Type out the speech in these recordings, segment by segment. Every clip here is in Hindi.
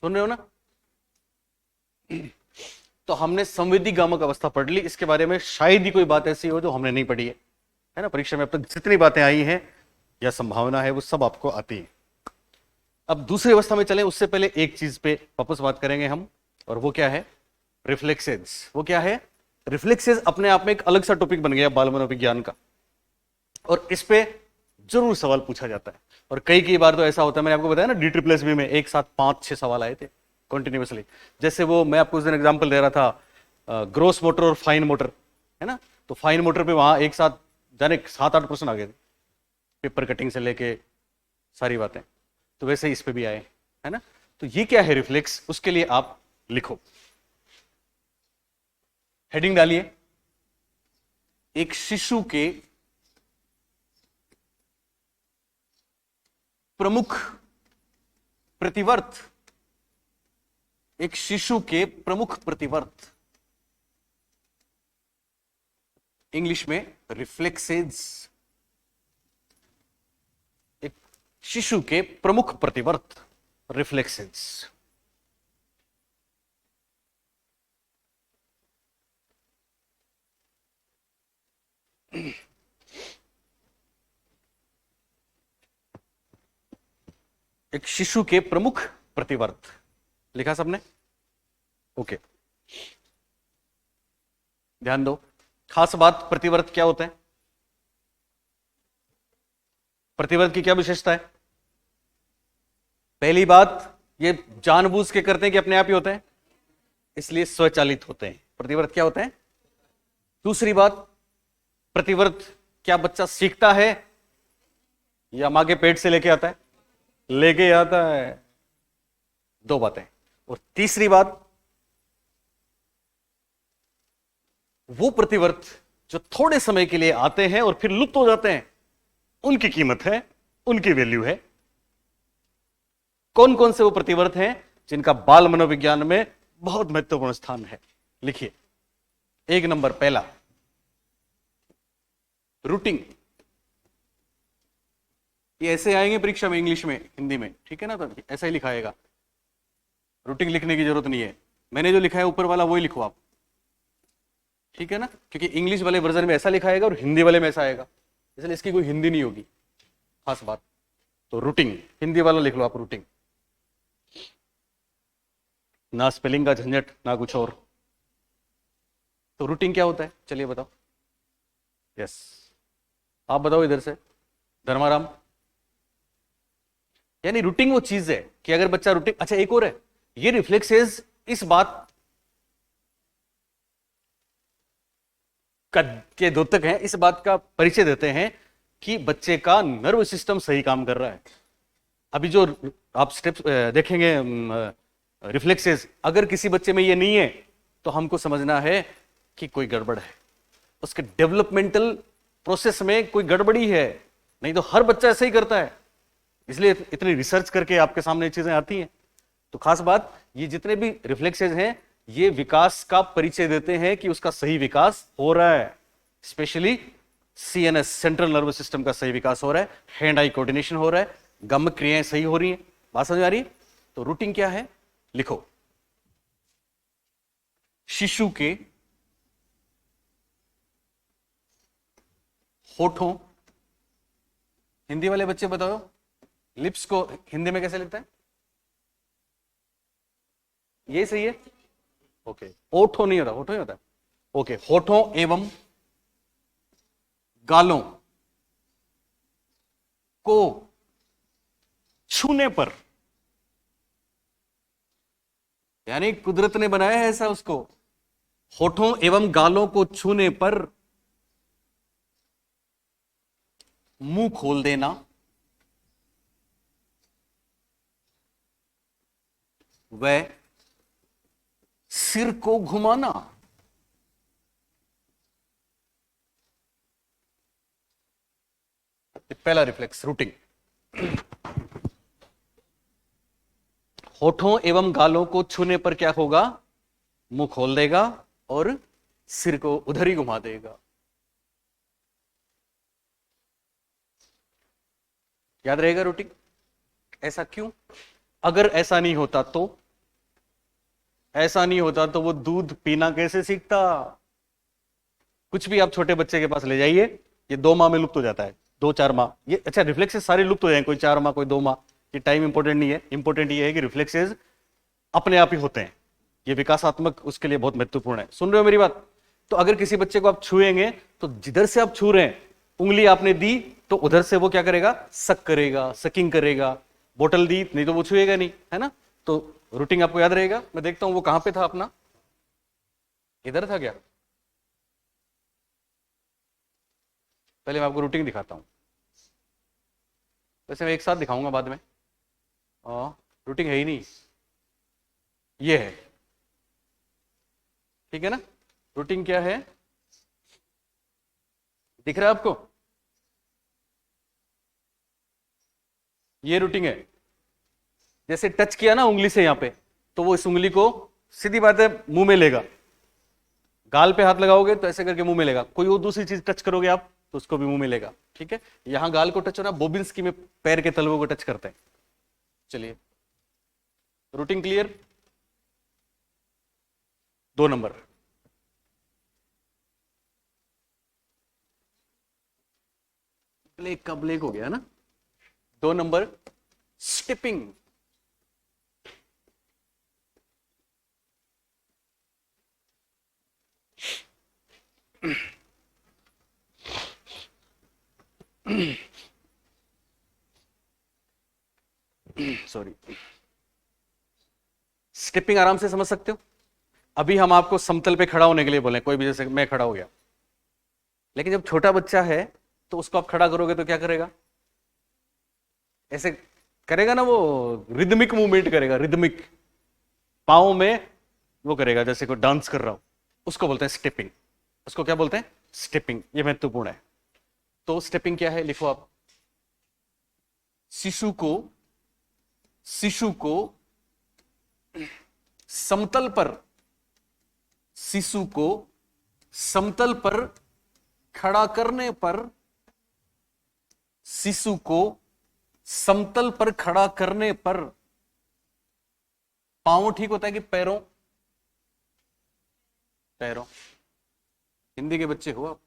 सुन रहे हो ना? तो हमने संवेदी गामक अवस्था पढ़ ली, इसके बारे में शायद ही कोई बात ऐसी हो जो हमने नहीं पढ़ी है ना? परीक्षा में अब तक जितनी बातें आई हैं या संभावना है वो सब आपको आती है। अब दूसरी अवस्था में चलें, उससे पहले एक चीज पे वापस बात करेंगे हम, और वो क्या है? रिफ्लेक्सेस। वो क्या है? रिफ्लेक्सेस अपने आप में एक अलग सा टॉपिक बन गया बाल मनोविज्ञान का, और इस पे जरूर सवाल पूछा जाता है। और कई बार तो ऐसा होता है, मैंने आपको बताया ना DSSB में एक साथ 5-6 सवाल आए थे कंटिन्यूअसली। जैसे वो मैं आपको उस दिन एग्जांपल दे रहा था, ग्रोस मोटर और फाइन मोटर, है ना? तो फाइन मोटर पे वहां एक साथ जाने 7-8 प्रश्न आ गए थे, पेपर कटिंग से लेके सारी बातें। तो वैसे ही इस पे भी आए, है ना? तो ये क्या है रिफ्लेक्स, उसके लिए आप लिखो, हेडिंग डालिए, एक शिशु के प्रमुख प्रतिवर्त, एक शिशु के प्रमुख प्रतिवर्त, इंग्लिश में रिफ्लेक्सेस। एक शिशु के प्रमुख प्रतिवर्त, रिफ्लेक्सेस। एक शिशु के प्रमुख प्रतिवर्त लिखा सबने? ओके, ध्यान दो, खास बात, प्रतिवर्त क्या होता है? प्रतिवर्त की क्या विशेषता है? पहली बात, ये जानबूझ के करते हैं कि अपने आप ही होते हैं, इसलिए स्वचालित होते हैं। प्रतिवर्त क्या होते हैं? दूसरी बात, प्रतिवर्त क्या बच्चा सीखता है या मां के पेट से लेके आता है? लेके आता है। दो बातें। और तीसरी बात, वो प्रतिवर्त जो थोड़े समय के लिए आते हैं और फिर लुप्त हो जाते हैं, उनकी कीमत है, उनकी वैल्यू है। कौन कौन से वो प्रतिवर्त हैं जिनका बाल मनोविज्ञान में बहुत महत्वपूर्ण स्थान है? लिखिए, एक नंबर, पहला रूटिंग। ये ऐसे आएंगे परीक्षा में, इंग्लिश में, हिंदी में, ठीक है ना? तो ऐसा ही लिखाएगा, रूटिंग लिखने की जरूरत नहीं है। मैंने जो लिखा है ऊपर वाला वही लिखो आप, ठीक है ना? क्योंकि इंग्लिश वाले वर्जन में ऐसा लिखाएगा और हिंदी वाले में ऐसा आएगा, इसलिए इसकी कोई हिंदी नहीं होगी, खास बात। तो रूटिंग, हिंदी वाला लिख लो आप, रूटिंग। ना स्पेलिंग का झंझट ना कुछ और। तो रूटिंग क्या होता है, चलिए बताओ। यस, आप बताओ इधर से, धर्माराम। यानी रूटिंग वो चीज है कि अगर बच्चा रूटिंग, अच्छा एक और है, ये रिफ्लेक्सेस इस बात के द्योतक हैं, इस बात का परिचय देते हैं कि बच्चे का नर्व सिस्टम सही काम कर रहा है। अभी जो आप स्टेप्स देखेंगे रिफ्लेक्सेस, अगर किसी बच्चे में ये नहीं है तो हमको समझना है कि कोई गड़बड़ है, उसके डेवलपमेंटल प्रोसेस में कोई गड़बड़ी है। नहीं तो हर बच्चा ऐसे ही करता है, इसलिए इतनी रिसर्च करके आपके सामने चीजें आती हैं। तो खास बात, ये जितने भी रिफ्लेक्सेस हैं ये विकास का परिचय देते हैं कि उसका सही विकास हो रहा है, specially CNS, central nervous system का सही विकास हो रहा है, हैंड आई कोऑर्डिनेशन हो रहा है, गम क्रियाएं सही हो रही हैं। बात समझ आ रही है? तो रूटिंग क्या है, लिखो, शिशु के होठों, हिंदी वाले बच्चे बताओ, लिप्स को हिंदी में कैसे लिखता है? ये सही है? ओके, होठों नहीं होता, होठों ही होता है। ओके, होठों एवं गालों को छूने पर, यानी कुदरत ने बनाया है ऐसा उसको, होठों एवं गालों को छूने पर मुंह खोल देना, वह सिर को घुमाना। पहला रिफ्लेक्स, रूटिंग। होठों एवं गालों को छूने पर क्या होगा? मुंह खोल देगा और सिर को उधर ही घुमा देगा। याद रहेगा रूटिंग? ऐसा क्यों? अगर ऐसा नहीं होता तो ऐसा नहीं होता तो वो दूध पीना कैसे सीखता? कुछ भी आप छोटे बच्चे के पास ले जाइए, ये 2 माह में लुप्त हो जाता है, 2-4 माह। ये अच्छा, रिफ्लेक्सेस सारे लुप्त हो जाएंगे, कोई 4 माह कोई 2 माह, ये टाइम इंपॉर्टेंट नहीं है। इंपॉर्टेंट ये है कि रिफ्लेक्सेस अपने आप ही होते हैं, ये विकासात्मक उसके लिए बहुत महत्वपूर्ण है। सुन रहे हो मेरी बात? तो अगर किसी बच्चे को आप छुएंगे तो जिधर से आप छू रहे हैं, उंगली आपने दी तो उधर से वो क्या करेगा? सक करेगा, सकिंग करेगा। बोतल दी नहीं तो वो छुएगा नहीं, है ना? तो रूटीन आपको याद रहेगा। मैं देखता हूं वो कहां पे था अपना, इधर था क्या? पहले मैं आपको रूटीन दिखाता हूं, वैसे मैं एक साथ दिखाऊंगा बाद में। रूटीन है ही नहीं, ये है, ठीक है ना? रूटीन क्या है, दिख रहा है आपको? ये रूटीन है। जैसे टच किया ना उंगली से यहां पे, तो वो इस उंगली को सीधी बात है मुंह में लेगा। गाल पे हाथ लगाओगे तो ऐसे करके मुंह में लेगा। कोई और दूसरी चीज टच करोगे आप तो उसको भी मुंह में लेगा, ठीक है? यहां गाल को टच होना, बोबिन्स्की में पैर के तलवों को टच करते हैं। चलिए, रूटीन क्लियर? 2 नंबर, ब्लेक का ब्लेक हो गया ना। 2 नंबर, स्टिपिंग। सॉरी, स्टिपिंग आराम से समझ सकते हो। अभी हम आपको समतल पे खड़ा होने के लिए बोले, कोई भी, जैसे मैं खड़ा हो गया, लेकिन जब छोटा बच्चा है तो उसको आप खड़ा करोगे तो क्या करेगा? ऐसे करेगा ना, वो रिदमिक मूवमेंट करेगा, रिदमिक पाँव में वो करेगा जैसे कोई डांस कर रहा हो, उसको बोलते हैं स्टेपिंग। उसको क्या बोलते हैं? स्टेपिंग। ये महत्वपूर्ण है। तो स्टेपिंग क्या है, लिखो आप। शिशु को समतल पर, शिशु को समतल पर खड़ा करने पर, शिशु को समतल पर खड़ा करने पर, पांव ठीक होता है कि पैरों? पैरों। हिंदी के बच्चे हो आप।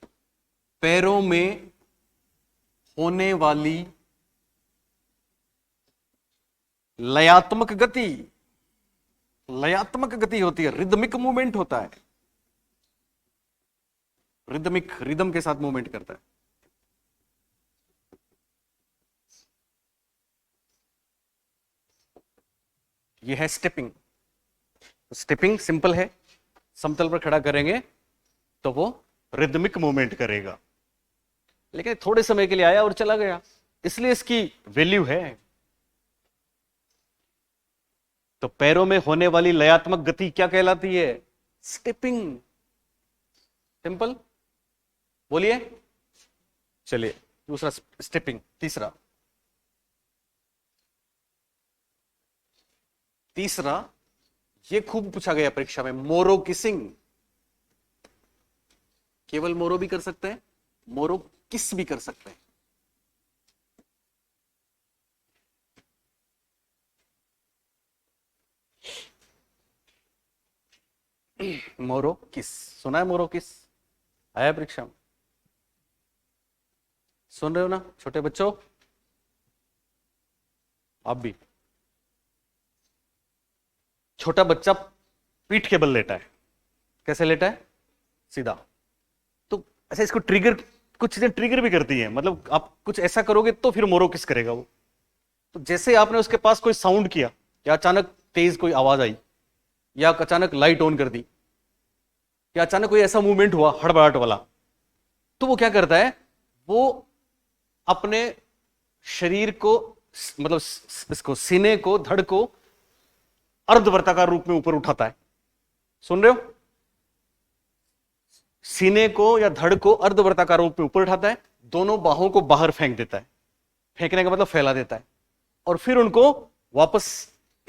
पैरों में होने वाली लयात्मक गति, लयात्मक गति होती है, रिदमिक मूवमेंट होता है, रिदमिक, रिदम के साथ मूवमेंट करता है। यह है स्टेपिंग। स्टेपिंग सिंपल है, समतल पर खड़ा करेंगे तो वो रिदमिक मूवमेंट करेगा। लेकिन थोड़े समय के लिए आया और चला गया, इसलिए इसकी वैल्यू है। तो पैरों में होने वाली लयात्मक गति क्या कहलाती है? स्टेपिंग। सिंपल, बोलिए। चलिए, दूसरा स्टेपिंग। तीसरा, ये खूब पूछा गया परीक्षा में, मोरो किसिंग। केवल मोरो भी कर सकते हैं, मोरो किस भी कर सकते हैं। मोरो किस सुना है? मोरो किस आया परीक्षा में? सुन रहे हो ना छोटे बच्चों? आप भी। छोटा बच्चा पीठ के बल लेटा है, कैसे लेटा है? सीधा। तो अच्छा, इसको ट्रिगर, कुछ चीजें ट्रिगर भी करती हैं, मतलब आप कुछ ऐसा करोगे तो फिर मोरो किस करेगा वो। तो जैसे आपने उसके पास कोई साउंड किया, या अचानक तेज कोई आवाज आई, या अचानक लाइट ऑन कर दी, या अचानक कोई ऐसा मूवमेंट हुआ हड़बड़ाहट वाला, तो वो क्या करता है? वो अपने शरीर को, मतलब इसको, सीने को, धड़ को अर्धवर्ताकार रूप में ऊपर उठाता है। सुन रहे हो? सीने को या धड़ को अर्धवर्ताकार रूप में ऊपर उठाता है, दोनों बाहों को बाहर फेंक देता है। फेंकने का मतलब फैला देता है, और फिर उनको वापस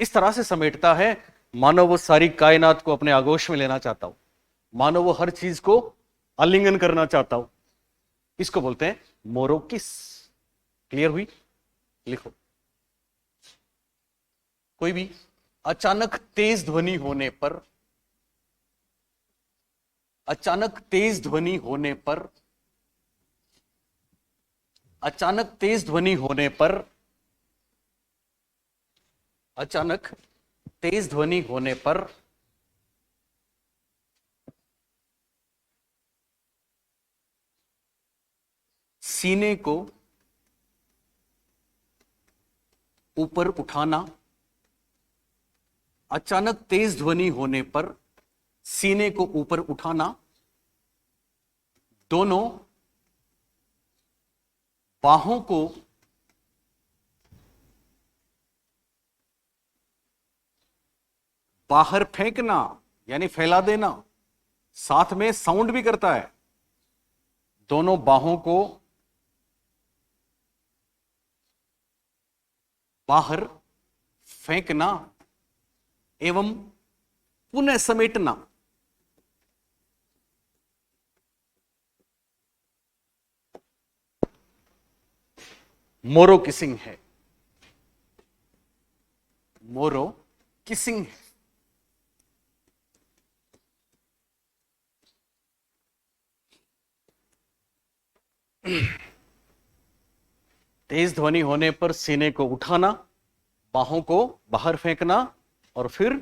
इस तरह से समेटता है मानो वो सारी कायनात को अपने आगोश में लेना चाहता हो, मानो वो हर चीज को आलिंगन करना चाहता हो। इसको बोलते हैं मोरो किस। क्लियर हुई? लिखो। कोई भी अचानक तेज ध्वनि होने पर अचानक तेज ध्वनि होने पर, अचानक तेज ध्वनि होने पर, अचानक तेज ध्वनि होने पर सीने को ऊपर उठाना, अचानक तेज ध्वनि होने पर सीने को ऊपर उठाना, दोनों बाहों को बाहर फेंकना यानी फैला देना, साथ में साउंड भी करता है, दोनों बाहों को बाहर फेंकना एवं पुनः समेटना। मोरो किसिंग है, मोरो किसिंग है। तेज ध्वनि होने पर सीने को उठाना, बाहों को बाहर फेंकना और फिर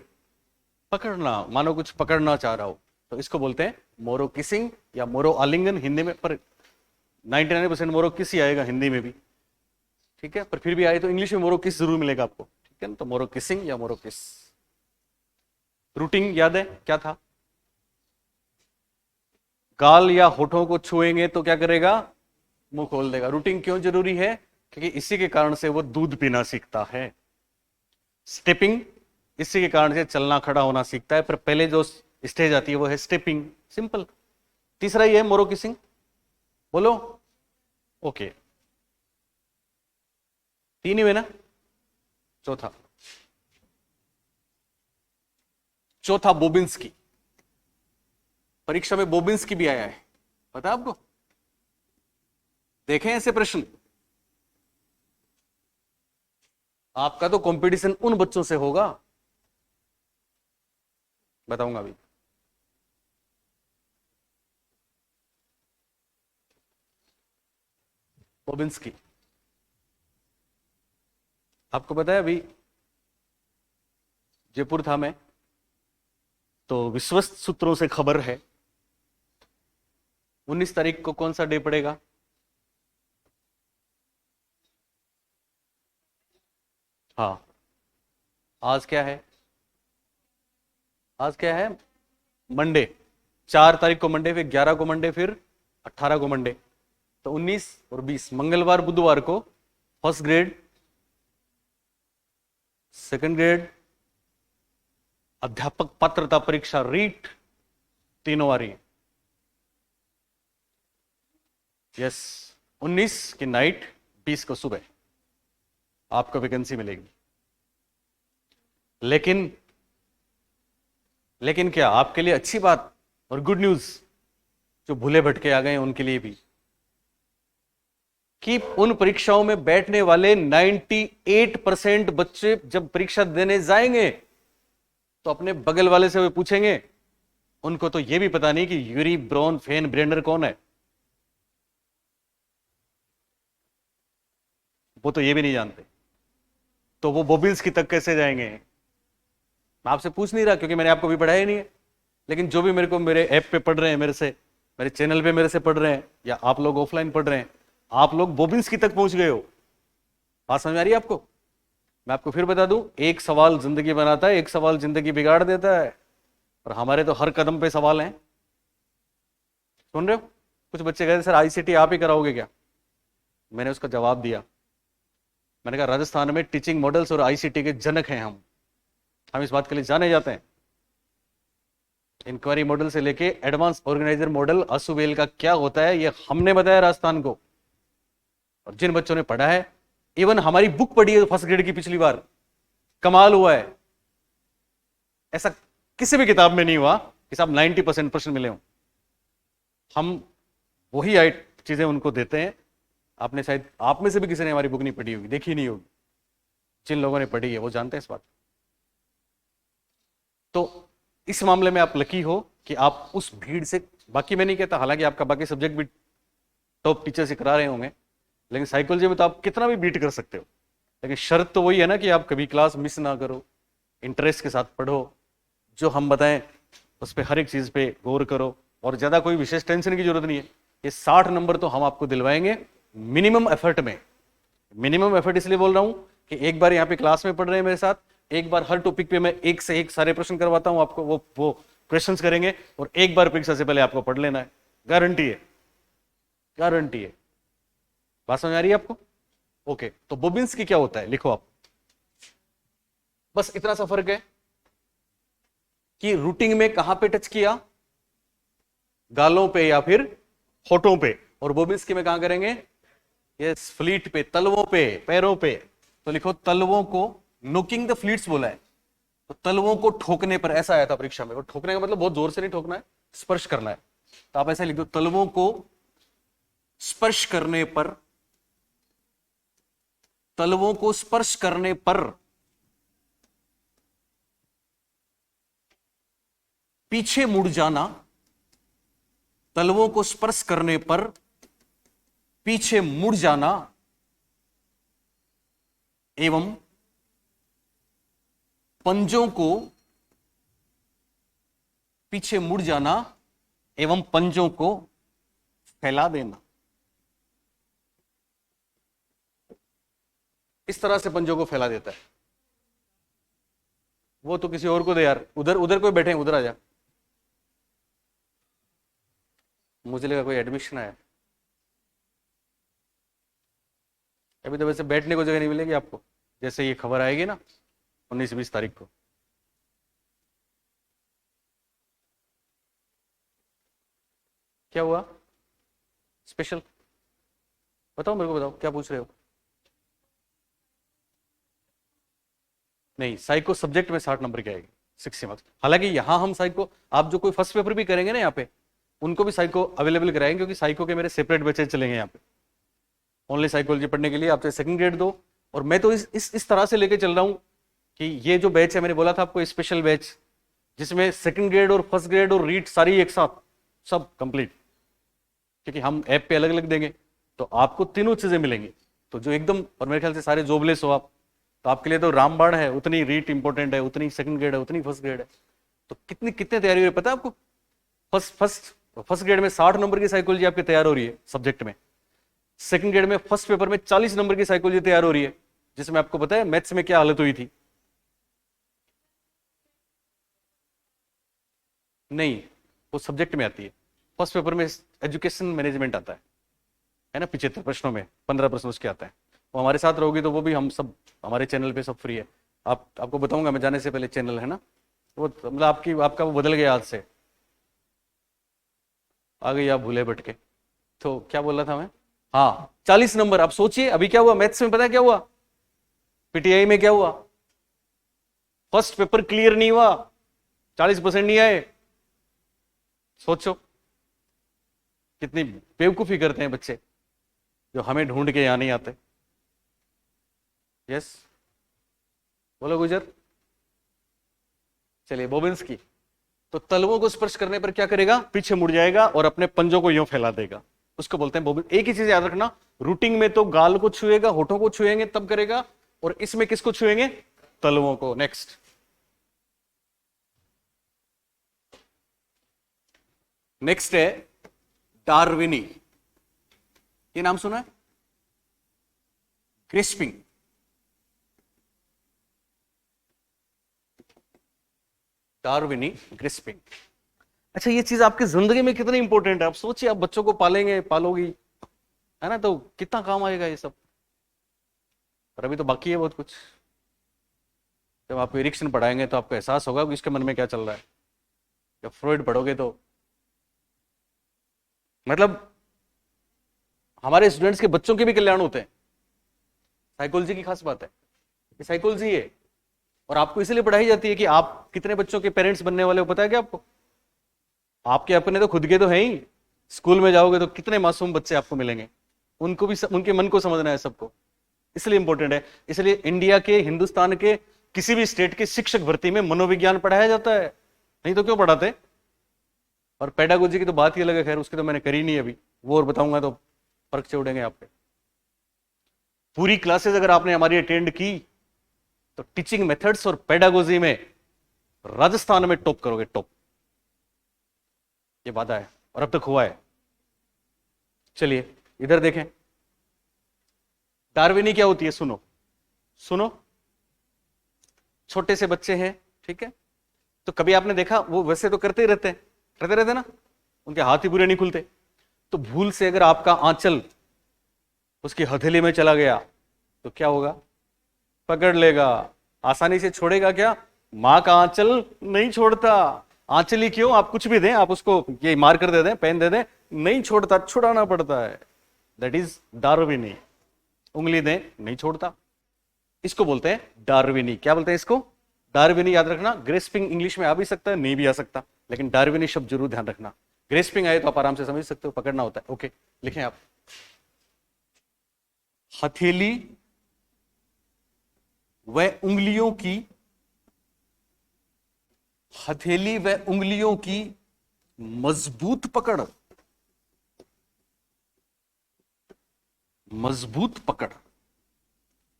पकड़ना, मानो कुछ पकड़ना चाह रहा हो, तो इसको बोलते हैं मोरो किसिंग या मोरो आलिंगन हिंदी में। पर 99% मोरो किस ही आएगा हिंदी में भी, ठीक है, पर फिर भी आए तो इंग्लिश में मोरो किस जरूर मिलेगा आपको, ठीक है ना। तो मोरो किसिंग या मोरो किस। रूटिंग याद है क्या था? गाल या होठों को छुएंगे तो क्या करेगा? मुंह खोल देगा। रूटिंग क्यों जरूरी है? क्योंकि इसी के कारण से वो दूध पीना सीखता है। स्टेपिंग, इसी के कारण से चलना खड़ा होना सीखता है, पर पहले जो स्टेज आती है वो है स्टेपिंग, सिंपल। तीसरा ही है मोरो किसिंग, बोलो। ओके, तीन ही में ना। चौथा, चौथा बोबिंस्की। परीक्षा में बोबिंस्की भी आया है, पता है आपको? देखें ऐसे प्रश्न। आपका तो कंपटीशन उन बच्चों से होगा, बताऊंगा अभी। बोबिंस्की, आपको पता है अभी जयपुर था मैं, तो विश्वस्त सूत्रों से खबर है 19 तारीख को कौन सा डे पड़ेगा? हाँ, आज क्या है? आज क्या है? मंडे। 4 तारीख को मंडे, फिर 11 को मंडे, फिर 18 को मंडे, तो 19 और 20 मंगलवार बुधवार को फर्स्ट ग्रेड, सेकंड ग्रेड, अध्यापक पात्रता परीक्षा रीट, तीनों आ रही है। यस, 19 की नाइट, 20 को सुबह आपको वैकेंसी मिलेगी। लेकिन क्या आपके लिए अच्छी बात और गुड न्यूज, जो भूले भटके आ गए उनके लिए भी, कि उन परीक्षाओं में बैठने वाले 98% बच्चे जब परीक्षा देने जाएंगे तो अपने बगल वाले से वे पूछेंगे, उनको तो यह भी पता नहीं कि यूरी ब्रॉन फेन ब्रेंडर कौन है, वो तो ये भी नहीं जानते, तो वो बोबिंस्की तक कैसे जाएंगे? मैं आपसे पूछ नहीं रहा क्योंकि मैंने आपको भी पढ़ाया ही नहीं है, लेकिन जो भी मेरे को मेरे ऐप पे पढ़ रहे हैं, मेरे से, मेरे चैनल पे मेरे से पढ़ रहे हैं, या आप लोग ऑफलाइन पढ़ रहे हैं, आप लोग बोबिंस्की तक पहुंच गए हो। बात समझ आ रही है आपको? मैं आपको फिर बता दूं, एक सवाल जिंदगी बनाता है, एक सवाल जिंदगी बिगाड़ देता है, और हमारे तो हर कदम पे सवाल हैं। सुन रहे हो? कुछ बच्चे कहते सर आईसीटी आप ही कराओगे क्या? मैंने उसका जवाब दिया, मैंने कहा राजस्थान में टीचिंग मॉडल्स और आईसीटी के जनक हैं हम इस बात के लिए जाने जाते हैं। इंक्वायरी मॉडल से लेके एडवांस ऑर्गेनाइजर मॉडल असुबेल का क्या होता है ये हमने बताया राजस्थान को, और जिन बच्चों ने पढ़ा है, इवन हमारी बुक पढ़ी है फर्स्ट ग्रेड की पिछली बार, कमाल हुआ है। ऐसा किसी भी किताब में नहीं हुआ कि साहब 90% प्रश्न मिले हों। हम वही चीजें उनको देते हैं। आपने शायद, आप में से भी किसी ने हमारी बुक नहीं पढ़ी होगी, देखी नहीं होगी, जिन लोगों ने पढ़ी है वो जानते हैं इस बात। तो इस मामले में आप लकी हो कि आप उस भीड़ से, बाकी मैं नहीं कहता, हालांकि आपका बाकी सब्जेक्ट भी टॉप टीचर से करा रहे होंगे, लेकिन साइकोलॉजी में तो आप कितना भी बीट कर सकते हो, लेकिन शर्त तो वही है ना कि आप कभी क्लास मिस ना करो, इंटरेस्ट के साथ पढ़ो, जो हम बताएं उस पर हर एक चीज पे गौर करो, और ज्यादा कोई विशेष टेंशन की जरूरत नहीं है। ये 60 नंबर तो हम आपको दिलवाएंगे मिनिमम एफर्ट में। मिनिमम एफर्ट इसलिए बोल रहा हूं कि एक बार यहाँ पे क्लास में पढ़ रहे हैं मेरे साथ, एक बार हर टॉपिक पे मैं एक से एक सारे प्रश्न करवाता हूं आपको, वो क्वेश्चंस करेंगे, और एक बार परीक्षा से पहले आपको पढ़ लेना है, गारंटी है, गारंटी है। बात समझ आ रही है आपको? ओके, तो बोबिन्स्की क्या होता है लिखो आप, बस इतना सा फर्क है कि रूटिंग में कहां पे टच किया, गालों पे या फिर होठों पे, और बोबिन्स्की में कहां करेंगे, ये फ्लीट पे, तलवों पे, पैरों पे। तो लिखो तलवों को, नोकिंग द फ्लीट्स बोला है, तो तलवों को ठोकने पर, ऐसा आया था परीक्षा में, और ठोकने का मतलब बहुत जोर से नहीं ठोकना है, स्पर्श करना है, तो आप ऐसा लिख दो, तलवों को स्पर्श करने पर, तलवों को स्पर्श करने पर पीछे मुड़ जाना, तलवों को स्पर्श करने पर पीछे मुड़ जाना, एवं पंजों को पीछे मुड़ जाना एवं पंजों को फैला देना। इस तरह से पंजों को फैला देता है। वो तो किसी और को दे यार, उधर उधर कोई बैठे हैं, उधर आ जा, मुझे लगा कोई एडमिशन आया। अभी तो वैसे बैठने को जगह नहीं मिलेगी आपको, जैसे ये खबर आएगी ना 19-20 तारीख को। क्या हुआ स्पेशल, बताओ मेरे को, बताओ क्या पूछ रहे हो? नहीं, साइको सब्जेक्ट में 60 नंबर की आएगी, 60 मार्क्स। हालांकि यहां हम साइको, आप जो कोई फर्स्ट पेपर भी करेंगे ना यहाँ पे, उनको भी साइको अवेलेबल कराएंगे, क्योंकि साइको के मेरे सेपरेट बैचेज चलेंगे यहाँ पे, ओनली साइकोलॉजी पढ़ने के लिए। आप चाहे सेकंड ग्रेड दो, और मैं तो इस तरह से लेके चल रहा हूँ कि ये जो बैच है, मैंने बोला था आपको स्पेशल बैच, जिसमें सेकंड ग्रेड और फर्स्ट ग्रेड और रीट सारी एक साथ सब कंप्लीट, क्योंकि हम ऐप पे अलग अलग देंगे, तो आपको तीनों चीजें मिलेंगी। तो जो एकदम, और मेरे ख्याल से सारे जॉबलेस हो आप, तो आपके लिए तो रामबाण है, उतनी रीट इंपॉर्टेंट है, उतनी सेकंड ग्रेड है, उतनी फर्स्ट ग्रेड है। तो कितने तैयारी हो रही है पता है आपको? फर्स्ट ग्रेड में 60 नंबर की साइकोलॉजी आपकी तैयार हो रही है सब्जेक्ट में। सेकंड ग्रेड में फर्स्ट पेपर में 40 नंबर की साइकोलॉजी तैयार हो रही है, जिसमें आपको पता है मैथ्स में क्या हालत हुई थी? नहीं, वो सब्जेक्ट में आती है। फर्स्ट पेपर में एजुकेशन मैनेजमेंट आता है ना, 75 प्रश्नों में 15 प्रश्न उसके आता है। वो हमारे साथ रहोगी तो वो भी हम सब, हमारे चैनल पे सब फ्री है। आपको बताऊंगा मैं जाने से पहले, चैनल है ना वो, मतलब आपका वो बदल गया आज से, आ गई आप भूले भटके। तो क्या बोल रहा था मैं? हाँ, 40 नंबर। आप सोचिए अभी क्या हुआ मैथ्स में, पता है क्या हुआ? पीटीआई में क्या हुआ? फर्स्ट पेपर क्लियर नहीं हुआ, 40% नहीं आए। सोचो कितनी बेवकूफी करते हैं बच्चे, जो हमें ढूंढ के यहां नहीं आते। यस, बोलो गुजर। चलिए, बोबिन्स्की तो तलवों को स्पर्श करने पर क्या करेगा? पीछे मुड़ जाएगा और अपने पंजों को यूं फैला देगा, उसको बोलते हैं बोबिन। एक ही चीज याद रखना, रूटिंग में तो गाल को छुएगा, होठों को छुएंगे तब करेगा, और इसमें किसको छुएंगे? तलवों को। नेक्स्ट, नेक्स्ट है डार्विनी। ये नाम सुना है? ग्रिस्पिंग, डार्विनी ग्रिस्पिंग। अच्छा, ये चीज आपकी जिंदगी में कितनी इंपॉर्टेंट है, आप सोचिए। आप बच्चों को पालेंगे, पालोगी, है ना, तो कितना काम आएगा ये सब। पर अभी तो बाकी है बहुत कुछ। जब आपको इरिक्शन पढ़ाएंगे तो आपको एहसास होगा कि इसके मन में क्या चल रहा है। जब फ्रॉइड पढ़ोगे तो, मतलब हमारे स्टूडेंट्स के बच्चों के भी कल्याण होते हैं। साइकोलॉजी की खास बात है, ये साइकोलॉजी है, और आपको इसलिए पढ़ाई जाती है कि आप कितने बच्चों के पेरेंट्स बनने वाले हो पता है क्या आपको? आपके अपने तो खुद के तो हैं ही। स्कूल में जाओगे तो कितने मासूम बच्चे आपको मिलेंगे, उनको भी, उनके मन को समझना है सबको, इसलिए इंपॉर्टेंट है। इसलिए इंडिया के, हिंदुस्तान के किसी भी स्टेट के शिक्षक भर्ती में मनोविज्ञान पढ़ाया जाता है, नहीं तो क्यों पढ़ाते? और पेडागोजी की तो बात ही अलग है, खैर उसकी तो मैंने करी नहीं अभी, वो और बताऊंगा तो फर्क से उड़ेंगे आपके। पूरी क्लासेस अगर आपने हमारी अटेंड की तो टीचिंग मेथड्स और पेडागोजी में राजस्थान में टॉप करोगे, टॉप, ये वादा है और अब तक हुआ है। चलिए इधर देखें, डार्विनी क्या होती है, सुनो सुनो। छोटे से बच्चे हैं, ठीक है, तो कभी आपने देखा, वो वैसे तो करते ही करते रहते ना, उनके हाथ ही पूरे नहीं खुलते, तो भूल से अगर आपका आंचल उसकी हथेली में चला गया तो क्या होगा, पकड़ लेगा, आसानी से छोड़ेगा क्या, मां का आंचल नहीं छोड़ता। आंचल ही क्यों, आप कुछ भी दें, आप उसको ये मार्कर दे दें, पेन दे दें, नहीं छोड़ता, छुड़ाना पड़ता है। दैट इज डार्विनी। उंगली दें, नहीं छोड़ता, इसको बोलते हैं डार्विनी। क्या बोलते हैं इसको, डार्विनी। याद रखना, ग्रेस्पिंग इंग्लिश में आ भी सकता है, नहीं भी आ सकता, लेकिन डार्विनी शब्द जरूर ध्यान रखना। ग्रेस्पिंग आए तो आप आराम से समझ सकते हो, पकड़ना होता है। ओके, लिखें आप, हथेली व उंगलियों की, हथेली व उंगलियों की मजबूत पकड़, मजबूत पकड़।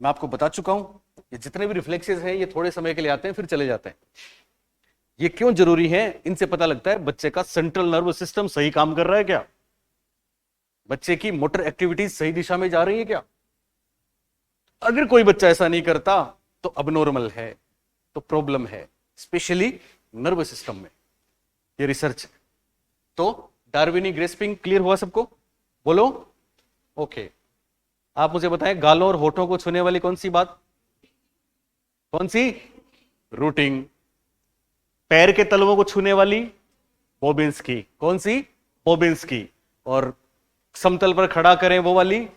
मैं आपको बता चुका हूं, ये जितने भी रिफ्लेक्सेस हैं ये थोड़े समय के लिए आते हैं फिर चले जाते हैं। ये क्यों जरूरी है, इनसे पता लगता है बच्चे का सेंट्रल नर्वस सिस्टम सही काम कर रहा है क्या, बच्चे की मोटर एक्टिविटीज सही दिशा में जा रही है क्या। अगर कोई बच्चा ऐसा नहीं करता तो अबनॉर्मल है, तो प्रॉब्लम है, स्पेशली नर्वस सिस्टम में। ये रिसर्च। तो डार्विनी ग्रेस्पिंग क्लियर हुआ सबको, बोलो ओके। आप मुझे बताएं, गालों और होठों को छूने वाली कौन सी बात, कौन सी, रूटिंग। पैर के तलवों को छूने वाली बॉबिन्स की, कौन सी, बॉबिन्स की। और समतल पर खड़ा करें वो वाली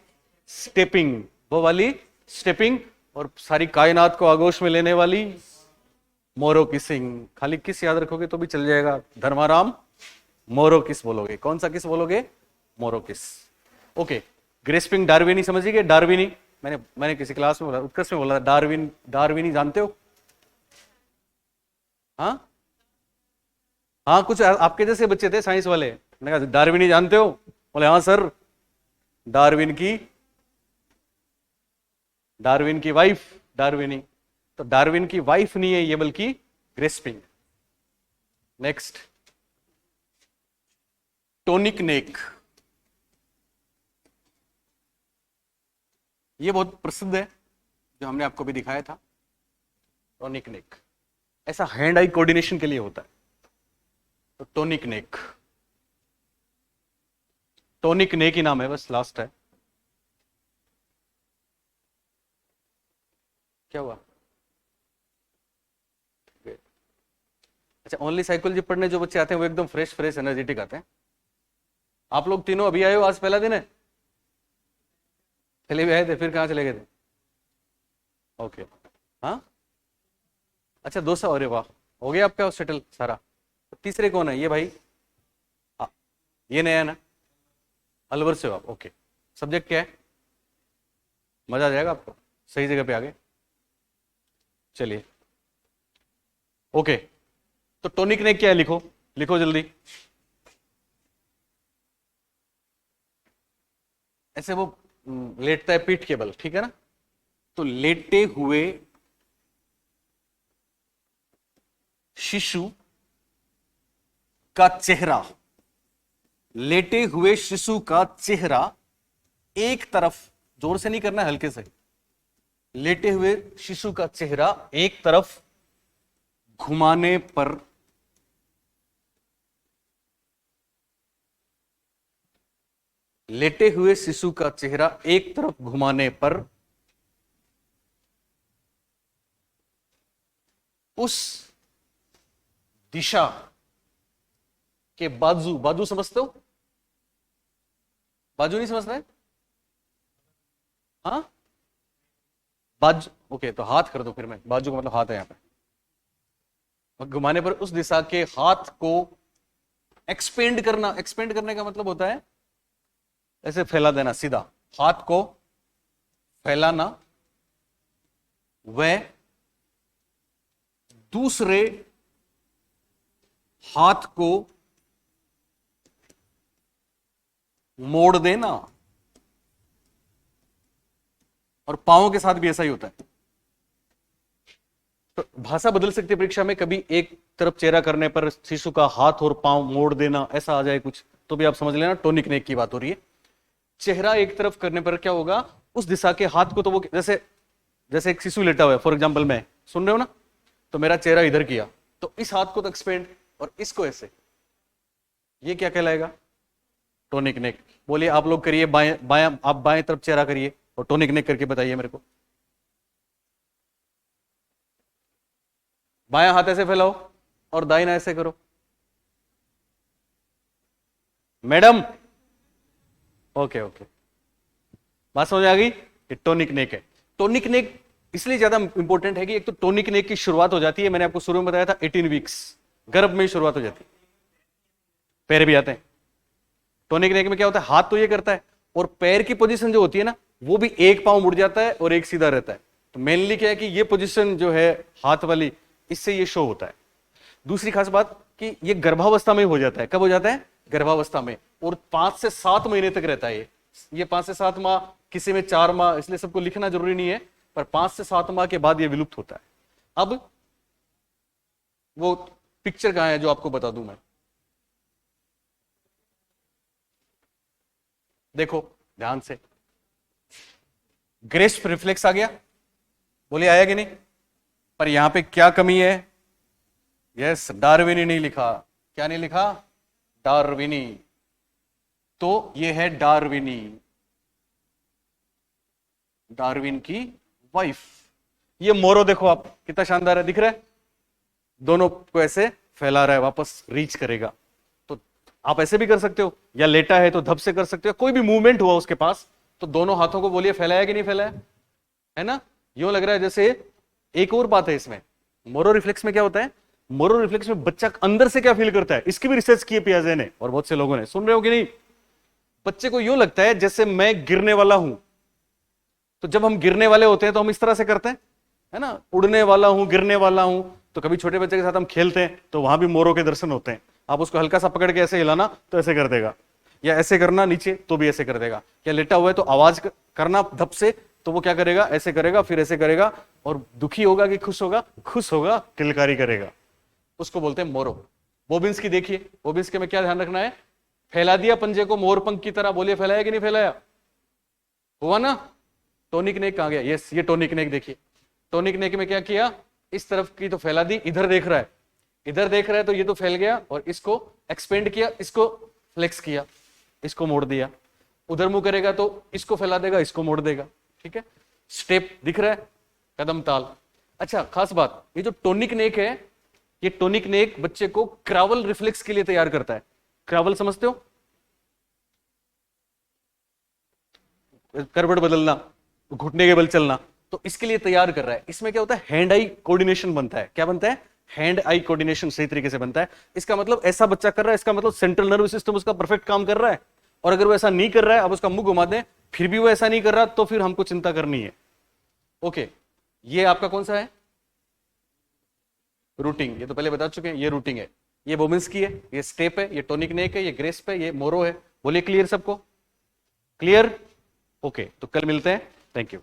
स्टेपिंग, वो वाली स्टेपिंग। और सारी कायनात को आगोश में लेने वाली मोरो किसिंग। खाली किस याद रखोगे तो भी चल जाएगा, धर्माराम मोरो किस बोलोगे, कौन सा किस बोलोगे, मोरो किस। ओके, ग्रेस्पिंग डार्विनी समझ गए, डार्विनी। मैंने किसी क्लास में बोला, उत्कर्ष में बोला डार्विन, डार्विनी जानते हो, हाँ हाँ, कुछ आपके जैसे बच्चे थे साइंस वाले, मैंने कहा डार्विनी जानते हो, बोले हाँ सर, डार्विन की वाइफ डार्विनी। तो डार्विन की वाइफ नहीं है ये, बल्कि ग्रेस्पिंग। नेक्स्ट, टोनिक नेक। ये बहुत प्रसिद्ध है, जो हमने आपको भी दिखाया था। टोनिक नेक ऐसा हैंड आई कोऑर्डिनेशन के लिए होता है। तो टोनिक नेक, टोनिक नेक ही नाम है, बस लास्ट है। क्या हुआ, अच्छा, ओनली साइकोलॉजी पढ़ने जो बच्चे आते हैं वो एकदम फ्रेश फ्रेश एनर्जेटिक आते हैं। आप लोग तीनों अभी आए हो, आज पहला दिन है, पहले भी आए थे, फिर कहां चले गए थे, ओके, हाँ, अच्छा 200, अरे वाह, हो गया आपका सेटल सारा। तो तीसरे कौन है, ये भाई, ये नया है ना, अलवर से हो आप, ओके। सब्जेक्ट क्या है, मजा आ जाएगा आपको, सही जगह पे आ गए। चलिए ओके, तो टोनिक ने क्या है, लिखो लिखो जल्दी। ऐसे वो लेटता है पीठ के बल, ठीक है ना, तो लेटे हुए शिशु का चेहरा, लेटे हुए शिशु का चेहरा एक तरफ, जोर से नहीं करना है, हल्के से, लेटे हुए शिशु का चेहरा एक तरफ घुमाने पर लेटे हुए शिशु का चेहरा एक तरफ घुमाने पर उस दिशा के बाजू, बाजू समझते हो, बाजू नहीं समझ रहे, हाँ, बाजू, ओके, तो हाथ कर दो फिर, मैं बाजू का मतलब हाथ है यहां पे, और घुमाने पर उस दिशा के हाथ को एक्सपेंड करना, एक्सपेंड करने का मतलब होता है ऐसे फैला देना, सीधा हाथ को फैलाना, वह दूसरे हाथ को मोड़ देना। और पांवों के साथ भी ऐसा ही होता है। तो भाषा बदल सकती है परीक्षा में, कभी एक तरफ चेहरा करने पर शिशु का हाथ और पांव मोड़ देना ऐसा आ जाए कुछ, तो भी आप समझ लेना टोनिक नेक की बात हो रही है। चेहरा एक तरफ करने पर क्या होगा, उस दिशा के हाथ को तो वो जैसे जैसे एक शिशु लेटा हुआ है फॉर एग्जांपल, मैं सुन रहे हो ना, तो मेरा चेहरा इधर किया, तो इस हाथ को तो एक्सपेंड और इसको ऐसे, ये क्या कहलाएगा, टोनिक नेक। बोलिए आप लोग करिए, बाएं बाएं, आप बाएं तरफ चेहरा करिए और टोनिक नेक करके बताइए मेरे को। बायां हाथ ऐसे फैलाओ और दाहिना ऐसे करो। मैडम ओके ओके, बात समझ आ गई। ये टोनिक नेक है। टोनिक नेक इसलिए ज्यादा इंपॉर्टेंट है कि एक तो टोनिक नेक की शुरुआत हो जाती है, मैंने आपको शुरू में बताया था 18 वीक्स, गर्भ में ही शुरुआत हो जाती है। पैर भी आते हैं। टोनिक नेक में क्या होता है, हाथ तो ये करता है और पैर की पोजीशन जो होती है ना, वो भी एक पांव मुड़ जाता है और एक सीधा रहता है। तो मेनली क्या है कि ये पोजीशन जो है हाथ वाली, इससे ये शो होता है। दूसरी खास बात कि ये गर्भावस्था में हो जाता है। कब हो जाता है, गर्भावस्था में, और 5 से 7 महीने तक रहता है ये 5 से 7 माह, किसी में 4 माह, इसलिए सबको लिखना जरूरी नहीं है, पर 5 से 7 माह के बाद ये विलुप्त होता है। अब वो पिक्चर कहां है जो आपको बता दूं मैं, देखो ध्यान से। ग्रेस्प रिफ्लेक्स आ गया, बोलिए आया कि नहीं। पर यहां पे क्या कमी है, यस डार्विनी नहीं लिखा। क्या नहीं लिखा, डार्विनी। तो ये है डार्विनी, डार्विन की वाइफ। ये मोरो देखो आप, कितना शानदार है, दिख रहा है, दोनों को ऐसे फैला रहा है, वापस रीच करेगा। तो आप ऐसे भी कर सकते हो, या लेटा है तो धप से कर सकते हो, कोई भी मूवमेंट हुआ उसके पास तो दोनों हाथों को बोलिए फैलाया कि नहीं फैलाया, है ना। यूं लग रहा है जैसे, एक और बात है इसमें, मोरो रिफ्लेक्स में क्या होता है, मोरो रिफ्लेक्स में बच्चा अंदर से क्या फील करता है, इसकी भी रिसर्च की है पियाजे ने और बहुत से लोगों ने, सुन रहे हो कि नहीं। बच्चे को यूं लगता है जैसे मैं गिरने वाला हूं, तो जब हम गिरने वाले होते हैं तो हम इस तरह से करते हैं, है ना, उड़ने वाला हूं, गिरने वाला हूं। तो कभी छोटे बच्चे के साथ हम खेलते हैं तो वहां भी मोरों के दर्शन होते हैं। आप उसको हल्का सा पकड़ के ऐसे हिलाना तो ऐसे कर देगा, या ऐसे करना नीचे तो भी ऐसे कर देगा, या लेटा हुआ है तो आवाज करना धप से तो वो क्या करेगा, ऐसे करेगा, फिर ऐसे करेगा। और दुखी होगा कि खुश होगा, खुश होगा, किलकारी करेगा, उसको बोलते हैं मोरो। बोबिन्स की देखिए, बोबिन्स के में क्या ध्यान रखना है, फैला दिया पंजे को मोरपंख की तरह, बोलिए फैलाया कि नहीं फैलाया, हुआ ना। टोनिक नेक कहां गया, यस ये टोनिक नेक देखिए। टोनिक नेक में क्या किया, इस तरफ की तो फैला दी, इधर देख रहा है, इधर देख रहा है तो ये तो फैल गया, और इसको एक्सपेंड किया, इसको फ्लेक्स किया, इसको मोड़ दिया। उधर मुंह करेगा तो इसको फैला देगा, इसको मोड़ देगा, ठीक है। स्टेप दिख रहा है, कदम ताल। अच्छा खास बात, ये जो टोनिक नेक है, ये टोनिक नेक बच्चे को क्रावल रिफ्लेक्स के लिए तैयार करता है। क्रावल समझते हो, करवट बदलना, घुटने के बल चलना, तो इसके लिए तैयार कर रहा है। इसमें क्या होता है, हैंड आई कोऑर्डिनेशन बनता है। क्या बनता है, हैंड आई कोऑर्डिनेशन सही तरीके से बनता है। इसका मतलब ऐसा बच्चा कर रहा है, इसका मतलब सेंट्रल नर्व सिस्टम उसका परफेक्ट काम कर रहा है। और अगर वो ऐसा नहीं कर रहा है, अब उसका मुंह घुमा दें फिर भी वो ऐसा नहीं कर रहा, तो फिर हमको चिंता करनी है। ओके, ये आपका कौन सा है, रूटिंग, ये तो पहले बता चुके हैं, ये रूटिंग है, ये बोबिन्स की है, ये स्टेप है, ये टोनिक नेक है, ये ग्रेस्प है, ये मोरो है। बोलिए क्लियर सबको, क्लियर। ओके, तो कल मिलते हैं, थैंक यू।